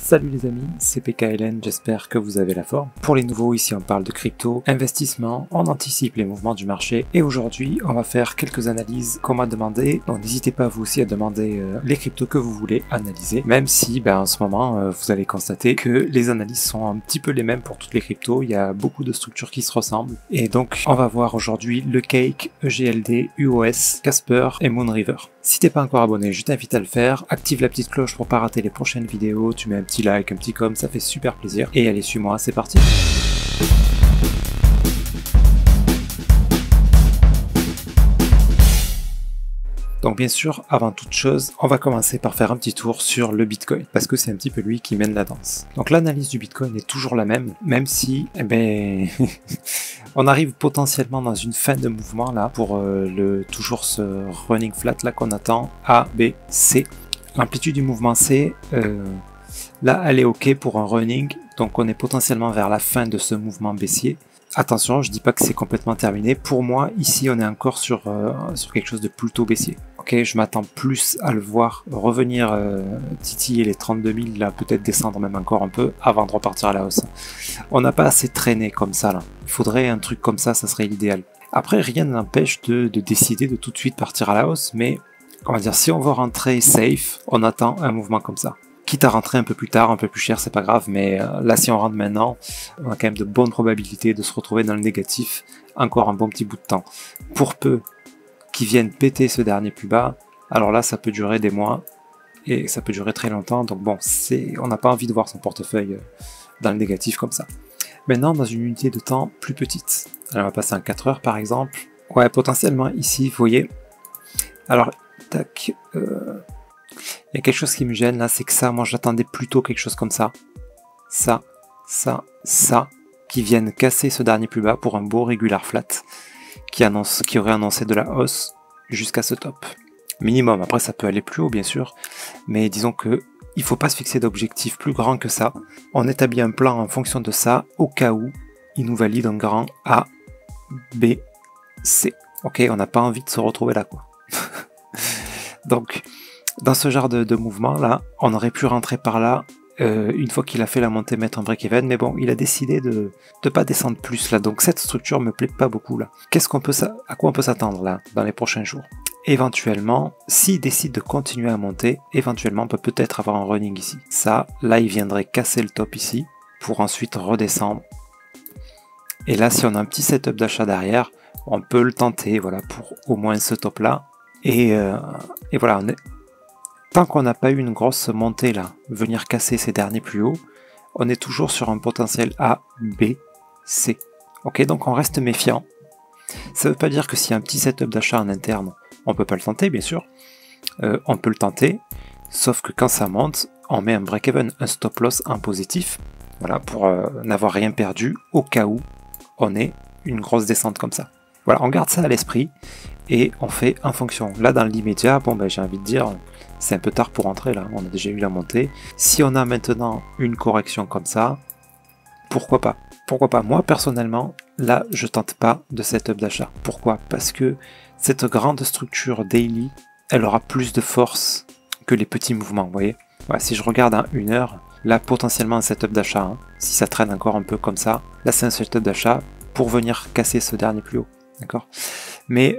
Salut les amis, c'est PKLN, j'espère que vous avez la forme. Pour les nouveaux, ici on parle de crypto, investissement, on anticipe les mouvements du marché et aujourd'hui on va faire quelques analyses qu'on m'a demandé. Donc n'hésitez pas vous aussi à demander les cryptos que vous voulez analyser, même si en ce moment vous allez constater que les analyses sont un petit peu les mêmes pour toutes les cryptos, il y a beaucoup de structures qui se ressemblent. Et donc on va voir aujourd'hui le Cake, EGLD, UOS, Casper et Moonriver. Si t'es pas encore abonné, je t'invite à le faire, active la petite cloche pour pas rater les prochaines vidéos, tu mets un petit like, un petit com, ça fait super plaisir. Et allez, suis-moi, c'est parti. Donc bien sûr, avant toute chose, on va commencer par faire un petit tour sur le Bitcoin, parce que c'est un petit peu lui qui mène la danse. Donc l'analyse du Bitcoin est toujours la même si, on arrive potentiellement dans une fin de mouvement là, pour toujours ce running flat là qu'on attend, A, B, C. L'amplitude du mouvement C, là elle est ok pour un running, donc on est potentiellement vers la fin de ce mouvement baissier. Attention, je dis pas que c'est complètement terminé. Pour moi, ici, on est encore sur quelque chose de plutôt baissier. Ok, je m'attends plus à le voir revenir titiller les 32 000, là, peut-être descendre même encore un peu avant de repartir à la hausse. On n'a pas assez traîné comme ça, là. Il faudrait un truc comme ça serait l'idéal. Après, rien ne l'empêche de décider de tout de suite partir à la hausse, mais on va dire, si on veut rentrer safe, on attend un mouvement comme ça. Quitte à rentrer un peu plus tard, un peu plus cher, c'est pas grave, mais là si on rentre maintenant, on a quand même de bonnes probabilités de se retrouver dans le négatif encore un bon petit bout de temps. Pour peu qu'ils viennent péter ce dernier plus bas, alors là ça peut durer des mois, et ça peut durer très longtemps, donc bon, on n'a pas envie de voir son portefeuille dans le négatif comme ça. Maintenant, dans une unité de temps plus petite, alors on va passer en 4 heures par exemple, ouais, potentiellement ici, vous voyez, alors, tac, il y a quelque chose qui me gêne là, c'est que ça, moi j'attendais plutôt quelque chose comme ça. Ça, qui viennent casser ce dernier plus bas pour un beau regular flat qui aurait annoncé de la hausse jusqu'à ce top. Minimum, après ça peut aller plus haut bien sûr, mais disons que il faut pas se fixer d'objectif plus grand que ça. On établit un plan en fonction de ça, au cas où il nous valide un grand A, B, C. Ok, on n'a pas envie de se retrouver là quoi. Donc, dans ce genre de mouvement là, on aurait pu rentrer par là une fois qu'il a fait la montée mettre un break-even, mais bon, il a décidé de pas descendre plus là, donc cette structure me plaît pas beaucoup là. À quoi on peut s'attendre là dans les prochains jours? Éventuellement, s'il décide de continuer à monter, éventuellement on peut peut-être avoir un running ici. Ça, là il viendrait casser le top ici pour ensuite redescendre. Et là, si on a un petit setup d'achat derrière, on peut le tenter, voilà, pour au moins ce top là. Et voilà, tant qu'on n'a pas eu une grosse montée là, venir casser ces derniers plus hauts, on est toujours sur un potentiel A, B, C. Ok, donc on reste méfiant. Ça ne veut pas dire que s'il y a un petit setup d'achat en interne, on peut pas le tenter, bien sûr. On peut le tenter, sauf que quand ça monte, on met un break-even, un stop loss en positif, voilà, pour n'avoir rien perdu au cas où on ait une grosse descente comme ça. Voilà, on garde ça à l'esprit et on fait en fonction. Là, dans l'immédiat, bon, j'ai envie de dire, c'est un peu tard pour entrer là, on a déjà eu la montée. Si on a maintenant une correction comme ça, pourquoi pas? Pourquoi pas? Moi, personnellement, là, je tente pas de setup d'achat. Pourquoi? Parce que cette grande structure daily, elle aura plus de force que les petits mouvements, vous voyez? Voilà, si je regarde en 1 heure, là, potentiellement un setup d'achat, hein, si ça traîne encore un peu comme ça, là, c'est un setup d'achat pour venir casser ce dernier plus haut. D'accord? Mais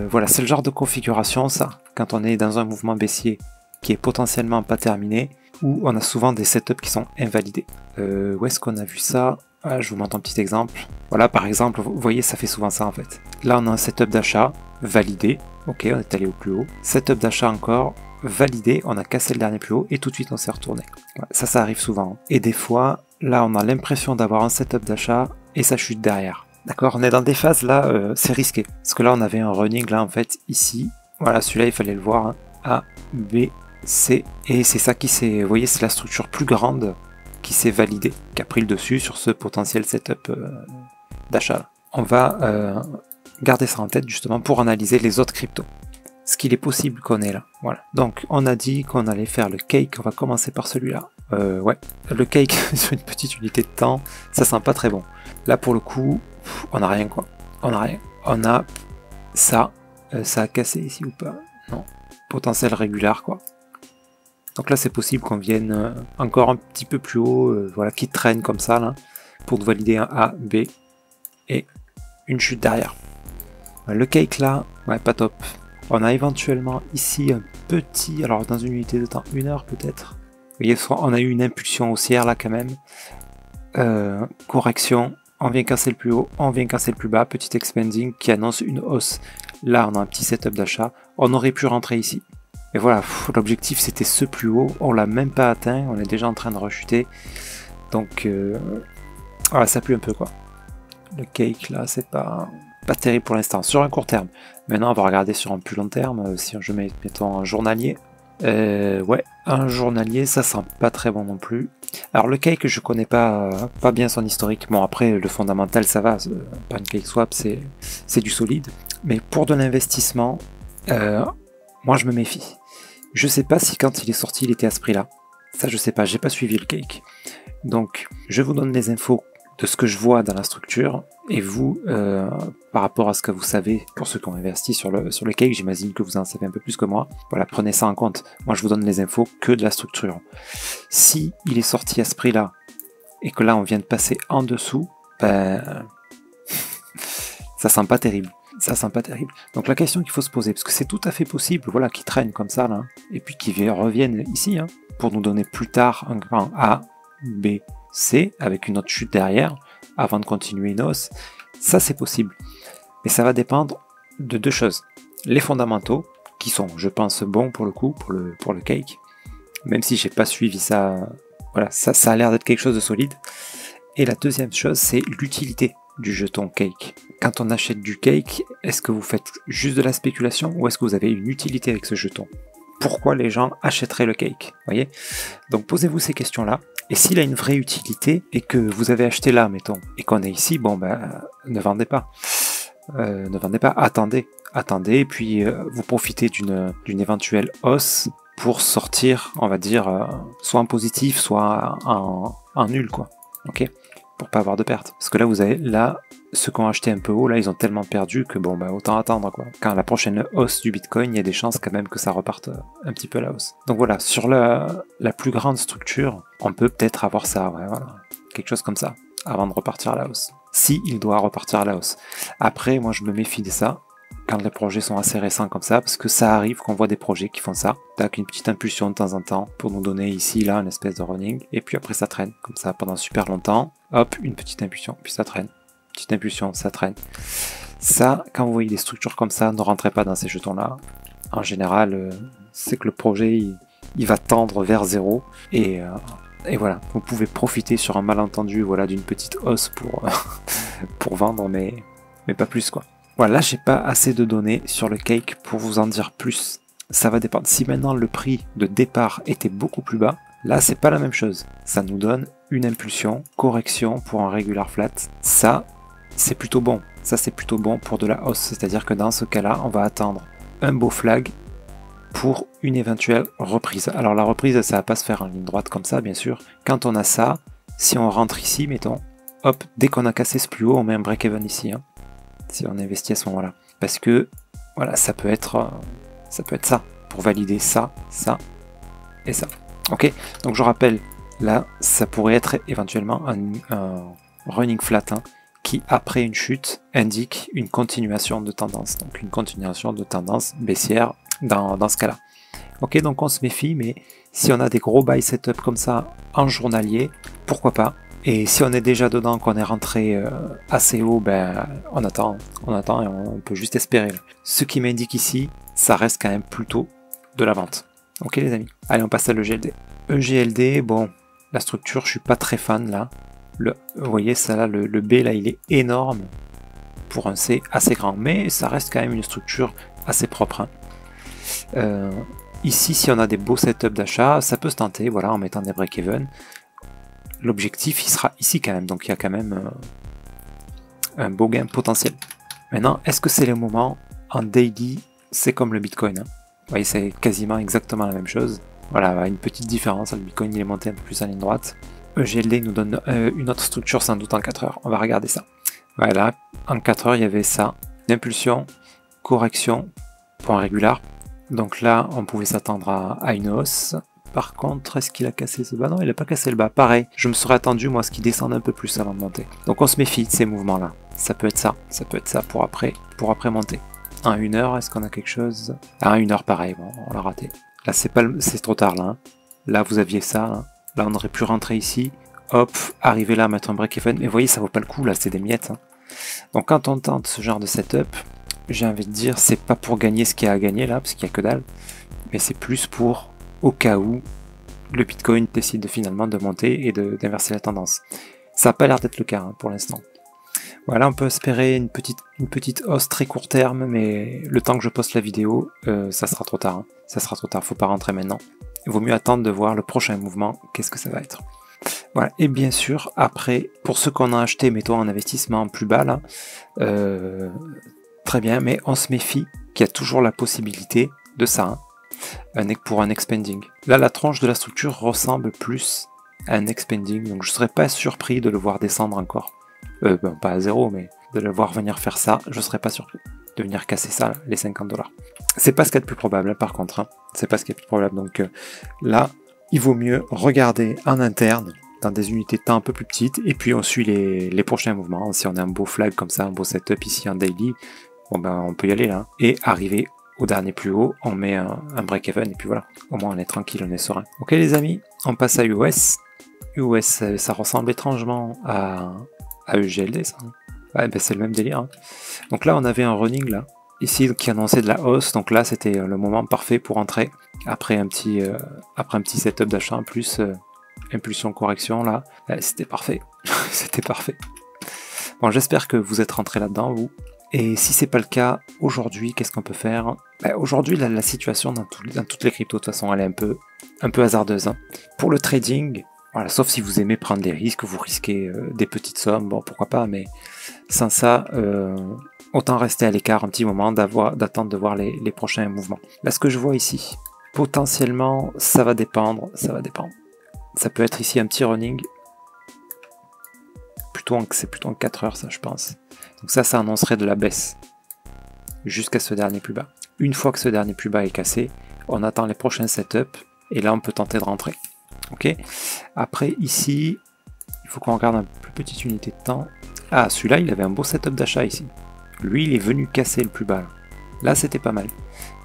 voilà, c'est le genre de configuration, ça, quand on est dans un mouvement baissier qui est potentiellement pas terminé, où on a souvent des setups qui sont invalidés. Où est-ce qu'on a vu ça? Je vous montre un petit exemple. Voilà, par exemple, vous voyez, ça fait souvent ça en fait. Là, on a un setup d'achat validé. Ok, on est allé au plus haut. Setup d'achat encore validé, on a cassé le dernier plus haut et tout de suite on s'est retourné. Voilà, ça arrive souvent. Et des fois, là, on a l'impression d'avoir un setup d'achat et ça chute derrière. D'accord, on est dans des phases là, c'est risqué. Parce que là, on avait un running là en fait, ici. Voilà, celui-là, il fallait le voir. Hein. A, B, C. Et c'est ça qui s'est... Vous voyez, c'est la structure plus grande qui s'est validée, qui a pris le dessus sur ce potentiel setup d'achat. On va garder ça en tête justement pour analyser les autres cryptos. Ce qu'il est possible qu'on ait là. Voilà. Donc, on a dit qu'on allait faire le cake. On va commencer par celui-là. Ouais, le cake sur une petite unité de temps, ça sent pas très bon. Là, pour le coup, on n'a rien quoi. On a rien. On a ça. Ça a cassé ici ou pas? Non. Potentiel régulier quoi. Donc là, c'est possible qu'on vienne encore un petit peu plus haut, voilà, qui traîne comme ça, là, pour valider un A, B, et une chute derrière. Le cake là, ouais, pas top. On a éventuellement ici un petit, alors dans une unité de temps, 1 heure peut-être. Vous voyez, on a eu une impulsion haussière là quand même. Correction, on vient casser le plus haut, on vient casser le plus bas, petit expanding qui annonce une hausse. Là, on a un petit setup d'achat. On aurait pu rentrer ici. Et voilà, l'objectif c'était ce plus haut, on l'a même pas atteint, on est déjà en train de rechuter. Donc, voilà, ça pue un peu quoi. Le cake là, c'est pas terrible pour l'instant, sur un court terme. Maintenant, on va regarder sur un plus long terme, si je mets, mettons, un journalier. Ouais, un journalier, ça sent pas très bon non plus. Alors le cake, je connais pas bien son historique. Bon, après, le fondamental, ça va. PancakeSwap, c'est du solide. Mais pour de l'investissement, moi, je me méfie. Je sais pas si quand il est sorti, il était à ce prix-là. Ça, je sais pas, j'ai pas suivi le cake. Donc, je vous donne les infos de ce que je vois dans la structure, et vous, par rapport à ce que vous savez, pour ceux qui ont investi sur le cake, j'imagine que vous en savez un peu plus que moi, voilà, prenez ça en compte. Moi, je vous donne les infos que de la structure. Si il est sorti à ce prix-là, et que là, on vient de passer en dessous, ben, ça sent pas terrible. Ça sent pas terrible. Donc la question qu'il faut se poser, parce que c'est tout à fait possible, voilà, qu'il traîne comme ça, là, et puis qu'il revienne ici, hein, pour nous donner plus tard un grand A, B, C, avec une autre chute derrière, avant de continuer une hausse. Ça, c'est possible. Mais ça va dépendre de deux choses. Les fondamentaux, qui sont, je pense, bons pour le coup, pour le cake, même si j'ai pas suivi ça, voilà, ça a l'air d'être quelque chose de solide. Et la deuxième chose, c'est l'utilité du jeton cake. Quand on achète du cake, est-ce que vous faites juste de la spéculation ou est-ce que vous avez une utilité avec ce jeton? Pourquoi les gens achèteraient le cake? Voyez? Donc posez-vous ces questions-là. Et s'il a une vraie utilité et que vous avez acheté là, mettons, et qu'on est ici, bon ben, ne vendez pas. Ne vendez pas, attendez, et puis vous profitez d'une éventuelle hausse pour sortir, on va dire, soit en positif, soit en nul, quoi. Ok? Pour pas avoir de perte. Parce que là, vous avez, là, ceux qui ont acheté un peu haut, là, ils ont tellement perdu que bon, bah, autant attendre, quoi. Quand la prochaine hausse du Bitcoin, il y a des chances quand même que ça reparte un petit peu à la hausse. Donc voilà, sur la plus grande structure, on peut peut-être avoir ça, ouais, voilà. Quelque chose comme ça, avant de repartir à la hausse. Si il doit repartir à la hausse. Après, moi, je me méfie de ça, quand les projets sont assez récents comme ça, parce que ça arrive qu'on voit des projets qui font ça, avec une petite impulsion de temps en temps, pour nous donner ici, là, une espèce de running, et puis après ça traîne, comme ça, pendant super longtemps, hop, une petite impulsion, puis ça traîne, petite impulsion, ça traîne. Ça, quand vous voyez des structures comme ça, ne rentrez pas dans ces jetons-là. En général, c'est que le projet, il va tendre vers zéro, et voilà, vous pouvez profiter sur un malentendu, voilà, d'une petite hausse pour vendre, mais pas plus, quoi. Voilà, là j'ai pas assez de données sur le cake pour vous en dire plus. Ça va dépendre. Si maintenant le prix de départ était beaucoup plus bas, là c'est pas la même chose. Ça nous donne une impulsion, correction pour un regular flat. Ça, c'est plutôt bon. Ça c'est plutôt bon pour de la hausse. C'est-à-dire que dans ce cas-là, on va attendre un beau flag pour une éventuelle reprise. Alors la reprise, ça va pas se faire en ligne droite comme ça, bien sûr. Quand on a ça, si on rentre ici, mettons, hop, dès qu'on a cassé ce plus haut, on met un break-even ici. Hein. Si on investit à ce moment-là. Parce que, voilà, ça peut être ça, pour valider ça, ça et ça. Ok? Donc je rappelle, là, ça pourrait être éventuellement un running flat, hein, qui, après une chute, indique une continuation de tendance. Donc une continuation de tendance baissière dans ce cas-là. Ok, donc on se méfie, mais si on a des gros buy setup comme ça en journalier, pourquoi pas? Et si on est déjà dedans, qu'on est rentré assez haut, ben on attend et on peut juste espérer. Ce qui m'indique ici, ça reste quand même plutôt de la vente. Ok les amis. Allez, on passe à l'EGLD. EGLD, bon, la structure, je suis pas très fan là. Vous voyez ça là, le B là, il est énorme pour un C assez grand, mais ça reste quand même une structure assez propre. Hein. Ici, si on a des beaux setups d'achat, ça peut se tenter, voilà, en mettant des break-even. L'objectif, il sera ici quand même, donc il y a quand même un beau gain potentiel. Maintenant, est-ce que c'est le moment? En daily, c'est comme le Bitcoin. Hein. Vous voyez, c'est quasiment exactement la même chose. Voilà, une petite différence. Le Bitcoin, il est monté un peu plus en ligne droite. EGLD nous donne une autre structure sans doute en 4 heures. On va regarder ça. Voilà, en 4 heures, il y avait ça. Impulsion, correction, point régular. Donc là, on pouvait s'attendre à une hausse. Par contre, est-ce qu'il a cassé ce bas? Non, il n'a pas cassé le bas. Pareil, je me serais attendu, moi, à ce qu'il descende un peu plus avant de monter. Donc on se méfie de ces mouvements-là. Ça peut être ça pour après monter. À 1 heure, est-ce qu'on a quelque chose? À 1 heure, pareil, bon, on l'a raté. Là, c'est trop tard, là. Hein. Là, vous aviez ça, là. Là, on aurait pu rentrer ici. Hop, arriver là, mettre un break-even. Mais vous voyez, ça vaut pas le coup, là, c'est des miettes. Hein. Donc quand on tente ce genre de setup, j'ai envie de dire, c'est pas pour gagner ce qu'il y a à gagner, là, parce qu'il y a que dalle. Mais c'est plus pour, au cas où, le Bitcoin décide finalement de monter et d'inverser la tendance. Ça n'a pas l'air d'être le cas, hein, pour l'instant. Voilà, on peut espérer une petite hausse très court terme, mais le temps que je poste la vidéo, ça sera trop tard. Hein. Ça sera trop tard, faut pas rentrer maintenant. Il vaut mieux attendre de voir le prochain mouvement, qu'est-ce que ça va être. Voilà, et bien sûr, après, pour ceux qu'on a acheté, mettons en investissement plus bas, là, très bien, mais on se méfie qu'il y a toujours la possibilité de ça, hein, pour un expanding. Là, la tranche de la structure ressemble plus à un expanding, donc je ne serais pas surpris de le voir descendre encore. Ben, pas à 0, mais de le voir venir faire ça, je serais pas surpris de venir casser ça, les 50 $. C'est pas ce qu'il y a de plus probable, hein, par contre. Hein. C'est pas ce qu'il y a de plus probable. Donc là, il vaut mieux regarder en interne, dans des unités de temps un peu plus petites, et puis on suit les prochains mouvements. Si on a un beau flag comme ça, un beau setup ici en daily, bon ben on peut y aller là. Et arriver au dernier plus haut, on met un break-even, et puis voilà. Au moins on est tranquille, on est serein. Ok les amis, on passe à US. US, ça ressemble étrangement à EGLD, ça. Ouais, ben c'est le même délire. Hein. Donc là, on avait un running, là, ici, qui annonçait de la hausse. Donc là, c'était le moment parfait pour entrer. Après un petit setup d'achat, en plus, impulsion correction, là, c'était parfait. C'était parfait. Bon, j'espère que vous êtes rentrés là-dedans, vous. Et si c'est pas le cas, aujourd'hui, qu'est-ce qu'on peut faire? Ben, aujourd'hui, la situation dans toutes les cryptos, de toute façon, elle est un peu hasardeuse. Hein. Pour le trading, voilà, sauf si vous aimez prendre des risques, vous risquez des petites sommes, bon pourquoi pas, mais sans ça, autant rester à l'écart un petit moment, d'attendre de voir les prochains mouvements. Là, ce que je vois ici, potentiellement, ça va dépendre. Ça peut être ici un petit running, c'est plutôt en 4 heures ça je pense. Donc ça annoncerait de la baisse, jusqu'à ce dernier plus bas. Une fois que ce dernier plus bas est cassé, on attend les prochains setups, et là on peut tenter de rentrer. Ok. Après ici, il faut qu'on regarde une plus petite unité de temps. Ah, celui-là, il avait un beau setup d'achat ici. Lui, il est venu casser le plus bas. Là, c'était pas mal.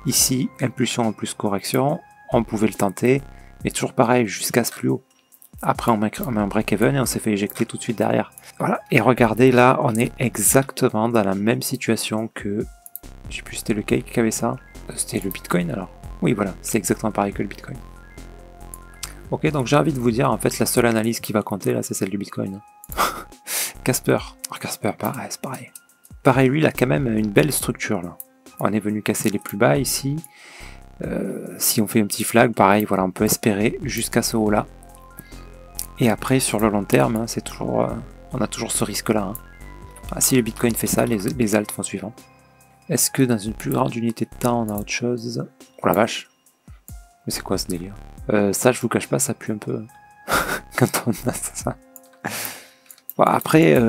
Ici, impulsion en plus correction, on pouvait le tenter, mais toujours pareil, jusqu'à ce plus haut. Après, on met un break-even et on s'est fait éjecter tout de suite derrière. Voilà. Et regardez, là, on est exactement dans la même situation que... Je sais plus si c'était le cake qui avait ça. C'était le Bitcoin alors. Oui, voilà, c'est exactement pareil que le Bitcoin. Ok, donc j'ai envie de vous dire, en fait, la seule analyse qui va compter, là, c'est celle du Bitcoin. Casper. Alors, Casper, c'est pareil. Pareil, lui, il a quand même une belle structure, là. On est venu casser les plus bas, ici. Si on fait un petit flag, pareil, voilà, on peut espérer jusqu'à ce haut-là. Et après, sur le long terme, hein, c'est toujours... on a toujours ce risque-là. Hein. Ah, si le Bitcoin fait ça, les alts font suivant. Est-ce que dans une plus grande unité de temps, on a autre chose? Oh la vache. Mais c'est quoi ce délire? Ça, je vous cache pas, ça pue un peu quand on a ça. Bon, après,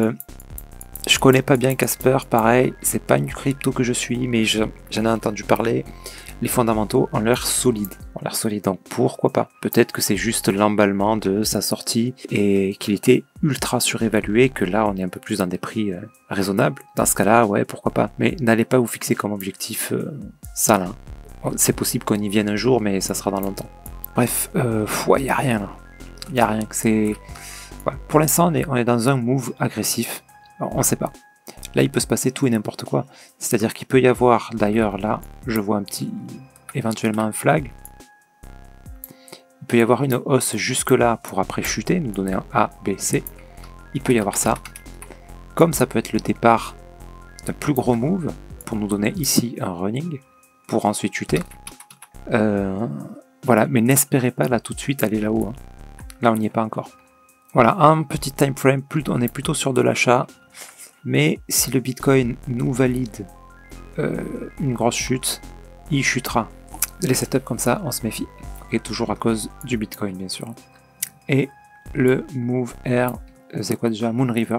je connais pas bien Casper, pareil, c'est pas une crypto que je suis, mais j'en ai entendu parler. Les fondamentaux ont l'air solides. Donc pourquoi pas? Peut-être que c'est juste l'emballement de sa sortie et qu'il était ultra surévalué, que là on est un peu plus dans des prix raisonnables. Dans ce cas-là, ouais, pourquoi pas. Mais n'allez pas vous fixer comme objectif ça là. C'est possible qu'on y vienne un jour, mais ça sera dans longtemps. Bref, il n'y a rien là. Il n'y a rien. Ouais. Pour l'instant, on est dans un move agressif. Alors, on ne sait pas. Là, il peut se passer tout et n'importe quoi. C'est-à-dire qu'il peut y avoir, d'ailleurs, là, je vois éventuellement un flag. Il peut y avoir une hausse jusque-là pour après chuter, nous donner un A, B, C. Il peut y avoir ça. Comme ça peut être le départ d'un plus gros move, pour nous donner ici un running, pour ensuite chuter. Voilà, mais n'espérez pas là tout de suite aller là-haut. Hein. Là, on n'y est pas encore. Voilà, un petit time frame, on est plutôt sur de l'achat. Mais si le Bitcoin nous valide une grosse chute, il chutera. Les setups comme ça, on se méfie. Et toujours à cause du Bitcoin, bien sûr. Et le Move Air, c'est quoi déjà? Moon River,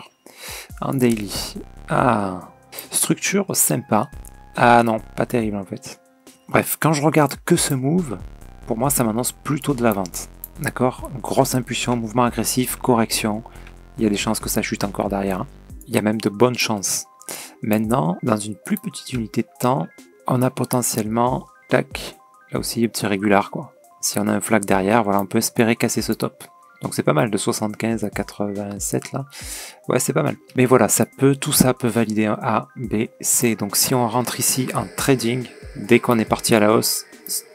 en daily. Ah, structure sympa. Ah non, pas terrible en fait. Bref, quand je regarde que ce move, pour moi, ça m'annonce plutôt de la vente. D'accord? Grosse impulsion, mouvement agressif, correction. Il y a des chances que ça chute encore derrière. Il y a même de bonnes chances. Maintenant, dans une plus petite unité de temps, on a potentiellement, tac, là aussi, un petit régular, quoi. Si on a un flag derrière, voilà, on peut espérer casser ce top. Donc c'est pas mal, de 75 à 87 là. Ouais, c'est pas mal. Mais voilà, tout ça peut valider un A, B, C. Donc si on rentre ici en trading, dès qu'on est parti à la hausse,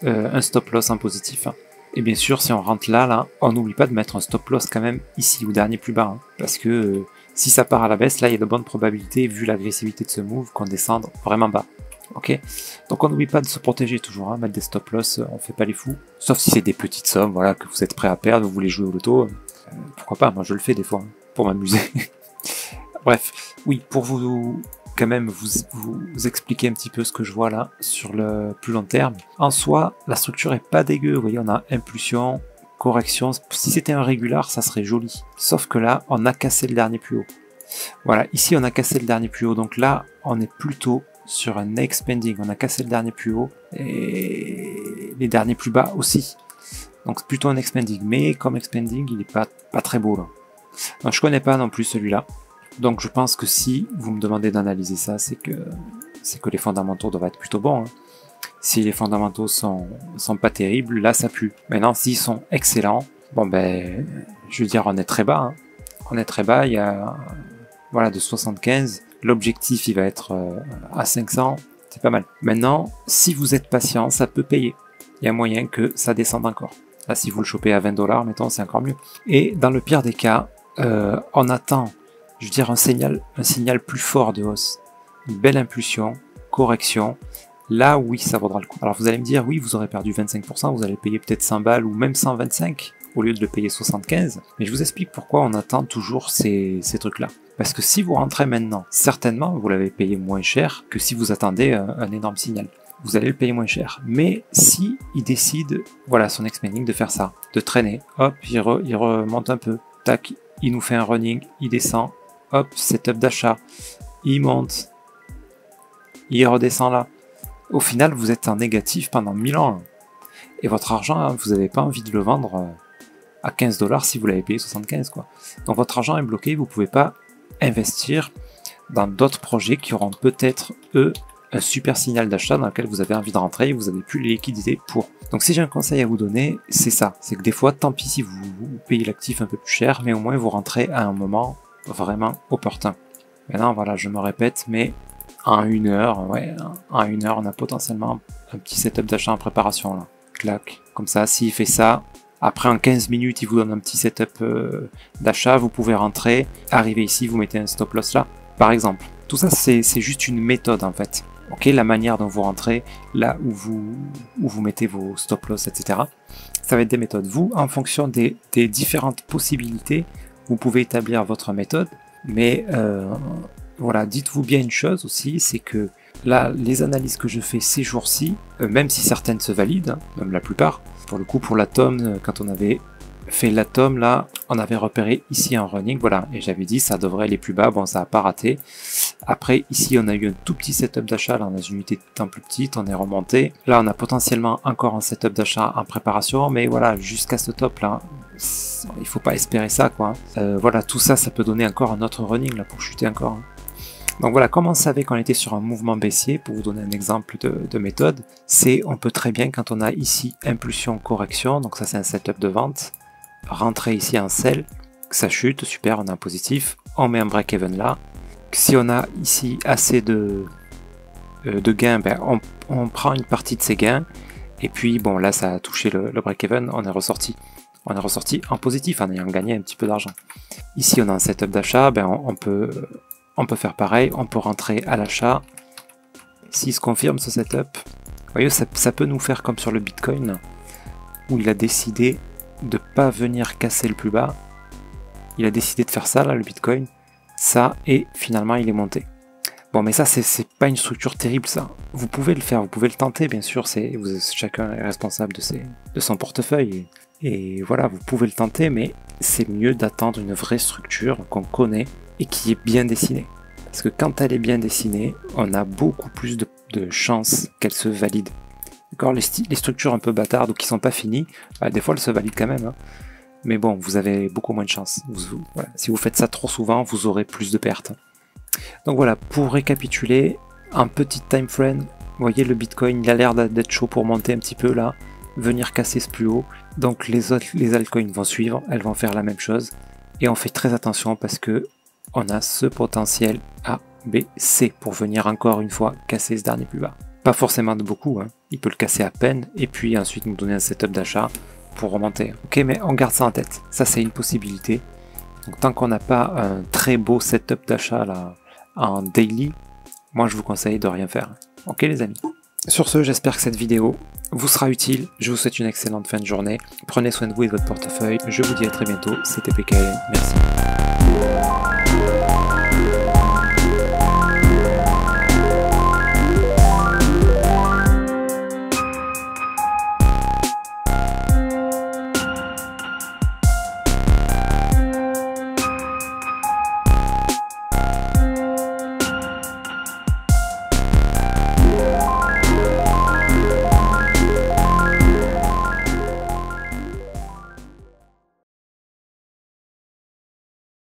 un stop loss en positif. Et bien sûr, si on rentre là, on n'oublie pas de mettre un stop loss quand même ici, au dernier plus bas. Parce que si ça part à la baisse, là, il y a de bonnes probabilités, vu l'agressivité de ce move, qu'on descende vraiment bas. Ok, donc on n'oublie pas de se protéger toujours, mettre des stop loss, on fait pas les fous. Sauf si c'est des petites sommes, voilà, que vous êtes prêt à perdre, vous voulez jouer au loto, pourquoi pas, moi je le fais des fois, pour m'amuser. Bref, oui, pour vous quand même vous expliquer un petit peu ce que je vois là sur le plus long terme. En soi, la structure est pas dégueu, vous voyez, on a impulsion, correction. Si c'était un régular, ça serait joli. Sauf que là, on a cassé le dernier plus haut. Voilà, ici on a cassé le dernier plus haut, donc là, on est plutôt sur un expanding, on a cassé le dernier plus haut et les derniers plus bas aussi. Donc plutôt un expanding, mais comme expanding, il est pas très beau là. Donc je connais pas non plus celui-là. Donc je pense que si vous me demandez d'analyser ça, c'est que les fondamentaux doivent être plutôt bons. Si les fondamentaux sont pas terribles, là ça pue. Maintenant, s'ils sont excellents, bon ben, je veux dire, on est très bas. On est très bas, il y a voilà de 75. L'objectif, il va être à 500, c'est pas mal. Maintenant, si vous êtes patient, ça peut payer. Il y a moyen que ça descende encore. Là, si vous le chopez à 20 $, mettons, c'est encore mieux. Et dans le pire des cas, on attend, je veux dire, un signal plus fort de hausse. Une belle impulsion, correction. Là, oui, ça vaudra le coup. Alors, vous allez me dire, oui, vous aurez perdu 25%, vous allez payer peut-être 100 balles ou même 125 au lieu de le payer 75. Mais je vous explique pourquoi on attend toujours ces trucs-là. Parce que si vous rentrez maintenant, certainement, vous l'avez payé moins cher que si vous attendez un énorme signal. Vous allez le payer moins cher. Mais si il décide, voilà, son expanding de faire ça, de traîner, hop, il remonte un peu, tac, il nous fait un running, il descend, hop, setup d'achat, il monte, il redescend là. Au final, vous êtes en négatif pendant 1000 ans. Et votre argent, vous n'avez pas envie de le vendre à 15 $ si vous l'avez payé 75, quoi. Donc votre argent est bloqué, vous ne pouvez pas investir dans d'autres projets qui auront peut-être, eux, un super signal d'achat dans lequel vous avez envie de rentrer et vous n'avez plus les liquidités pour. Donc si j'ai un conseil à vous donner, c'est ça. C'est que des fois, tant pis si vous payez l'actif un peu plus cher, mais au moins vous rentrez à un moment vraiment opportun. Maintenant, voilà, je me répète, mais en 1 heure, ouais, en 1 heure, on a potentiellement un petit setup d'achat en préparation, là. Clac. Comme ça, s'il fait ça, après en 15 minutes, il vous donne un petit setup d'achat, vous pouvez rentrer, arriver ici, vous mettez un stop loss là, par exemple. Tout ça, c'est juste une méthode, en fait. Ok, la manière dont vous rentrez, là où vous mettez vos stop loss, etc. Ça va être des méthodes. Vous, en fonction des différentes possibilités, vous pouvez établir votre méthode, mais voilà, dites-vous bien une chose aussi, c'est que là, les analyses que je fais ces jours-ci, même si certaines se valident, même la plupart, pour le coup, pour l'atome, quand on avait fait l'atome, là, on avait repéré ici un running, voilà, et j'avais dit ça devrait aller plus bas, bon, ça n'a pas raté. Après, ici, on a eu un tout petit setup d'achat, là, on a une unité de temps plus petite, on est remonté. Là, on a potentiellement encore un setup d'achat en préparation, mais voilà, jusqu'à ce top-là, il faut pas espérer ça, quoi. Voilà, tout ça, ça peut donner encore un autre running, là, pour chuter encore. Donc voilà, comme on savait qu'on était sur un mouvement baissier, pour vous donner un exemple de méthode, c'est, on peut très bien, quand on a ici impulsion, correction, donc ça c'est un setup de vente, rentrer ici en sell, que ça chute, super, on a un positif, on met un break-even là. Si on a ici assez de gains, ben on prend une partie de ces gains, et puis bon là ça a touché le break-even, on est ressorti en positif en ayant gagné un petit peu d'argent. Ici on a un setup d'achat, ben on peut faire pareil, on peut rentrer à l'achat. S'il se confirme ce setup, vous voyez, ça peut nous faire comme sur le Bitcoin, où il a décidé de pas venir casser le plus bas. Il a décidé de faire ça, là, le Bitcoin, ça, et finalement il est monté. Bon, mais ça, c'est pas une structure terrible, ça. Vous pouvez le faire, vous pouvez le tenter, bien sûr, chacun est responsable de son portefeuille, et voilà, vous pouvez le tenter, mais c'est mieux d'attendre une vraie structure qu'on connaît, et qui est bien dessinée. Parce que quand elle est bien dessinée, on a beaucoup plus de chances qu'elle se valide. D'accord, les structures un peu bâtardes ou qui sont pas finies, des fois elles se valident quand même. Hein. Mais bon, vous avez beaucoup moins de chance. Voilà. Si vous faites ça trop souvent, vous aurez plus de pertes. Donc voilà, pour récapituler, un petit time frame. Vous voyez, le Bitcoin, il a l'air d'être chaud pour monter un petit peu là, venir casser ce plus haut. Donc les altcoins vont suivre, elles vont faire la même chose. Et on fait très attention parce que on a ce potentiel A, B, C pour venir encore une fois casser ce dernier plus bas. Pas forcément de beaucoup, hein. Il peut le casser à peine et puis ensuite nous donner un setup d'achat pour remonter. Ok, mais on garde ça en tête. Ça, c'est une possibilité. Donc tant qu'on n'a pas un très beau setup d'achat là en daily, moi je vous conseille de rien faire. Ok les amis. Sur ce, j'espère que cette vidéo vous sera utile. Je vous souhaite une excellente fin de journée. Prenez soin de vous et de votre portefeuille. Je vous dis à très bientôt. C'était PKN. Merci.